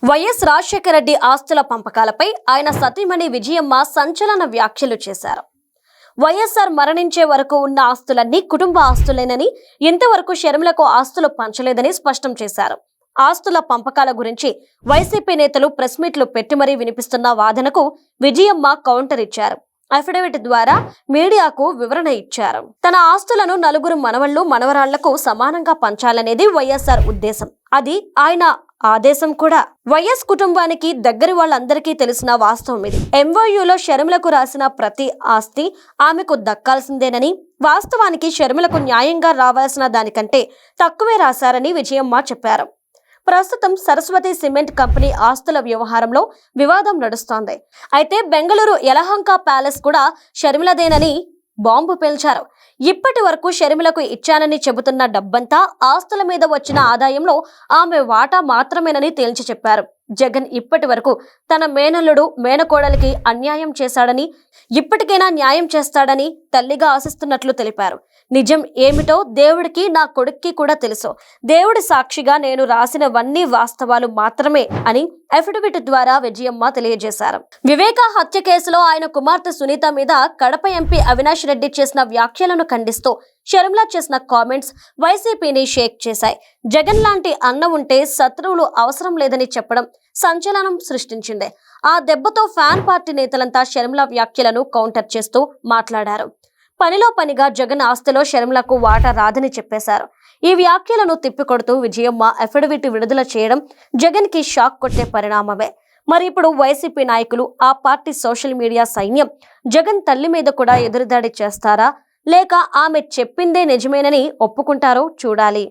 YS Rajasekhara Reddy ఆస్తుల పంపకాలపై ఆయన సతీమణి విజయమ్మ సంచలన వ్యాఖ్యలు చేశారు. వైఎస్ఆర్ మరణించే వరకు ఉన్న ఆస్తులన్నీ కుటుంబ ఆస్తులేనని, ఇంతవరకు షర్మిలకు ఆస్తులు పంచలేదని స్పష్టం చేశారు. ఆస్తుల పంపకాల గురించి వైసీపీ నేతలు ప్రెస్ మీట్లు పెట్టి మరీ వినిపిస్తున్న వాదనకు విజయమ్మ కౌంటర్ ఇచ్చారు. అఫిడవిట్ ద్వారా మీడియాకు వివరణ ఇచ్చారు. తన ఆస్తులను నలుగురు మనవళ్లు మనవరాళ్లకు సమానంగా పంచాలనేది వైఎస్ఆర్ ఉద్దేశం. అది ఆయన ఆదేశం కూడా. వైఎస్ కుటుంబానికి దగ్గరి వాళ్ళందరికీ తెలిసిన వాస్తవం ఇది. ఎంఓయూలో షర్మిలకు రాసిన ప్రతి ఆస్తి ఆమెకు దక్కాల్సిందేనని, వాస్తవానికి షర్మిలకు న్యాయంగా రావాల్సిన దానికంటే తక్కువే రాశారని విజయమ్మ చెప్పారు. ప్రస్తుతం సరస్వతి సిమెంట్ కంపెనీ ఆస్తుల వ్యవహారంలో వివాదం నడుస్తోంది. అయితే బెంగళూరు యలహంక ప్యాలెస్ కూడా షర్మిలదేనని బాంబు పేల్చారు. ఇప్పటి వరకు షర్మిలకు ఇచ్చానని చెబుతున్న డబ్బంతా ఆస్తుల మీద వచ్చిన ఆదాయంలో ఆమె వాటా మాత్రమేనని తేల్చి చెప్పారు. జగన్ ఇప్పటి వరకు తన మేనల్లుడు మేనకోడలికి అన్యాయం చేశాడని, ఇప్పటికైనా న్యాయం చేస్తాడని తల్లిగా ఆశిస్తున్నట్లు తెలిపారు. నిజం ఏమిటో దేవుడికి, నా కొడుక్కి కూడా తెలుసు. దేవుడి సాక్షిగా నేను రాసినవన్నీ వాస్తవాలు మాత్రమే అని అఫిడవిట్ ద్వారా విజయమ్మ తెలియజేశారు. వివేక హత్య కేసులో ఆయన కుమార్తె సునీత మీద కడప ఎంపీ అవినాష్ రెడ్డి చేసిన వ్యాఖ్యలను ఖండిస్తూ షర్మిల చేసిన కామెంట్స్ వైసీపీని షేక్ చేశాయి. జగన్ లాంటి అన్న ఉంటే శత్రువులు అవసరం లేదని చెప్పడం సంచలనం సృష్టించింది. ఆ దెబ్బతో ఫ్యాన్ పార్టీ నేతలంతా షర్మిల వ్యాఖ్యలను కౌంటర్ చేస్తూ మాట్లాడారు. పనిలో పనిగా జగన్ ఆస్తిలో షర్మిలకు వాటా రాదని చెప్పేశారు. ఈ వ్యాఖ్యలను తిప్పికొడుతూ విజయమ్మ అఫిడవిట్ విడుదల చేయడం జగన్ కి షాక్ కొట్టే పరిణామమే. మరి ఇప్పుడు వైసీపీ నాయకులు, ఆ పార్టీ సోషల్ మీడియా సైన్యం జగన్ తల్లి మీద కూడా ఎదురుదాడి చేస్తారా, లేక ఆమె చెప్పిందే నిజమేనని ఒప్పుకుంటారో చూడాలి.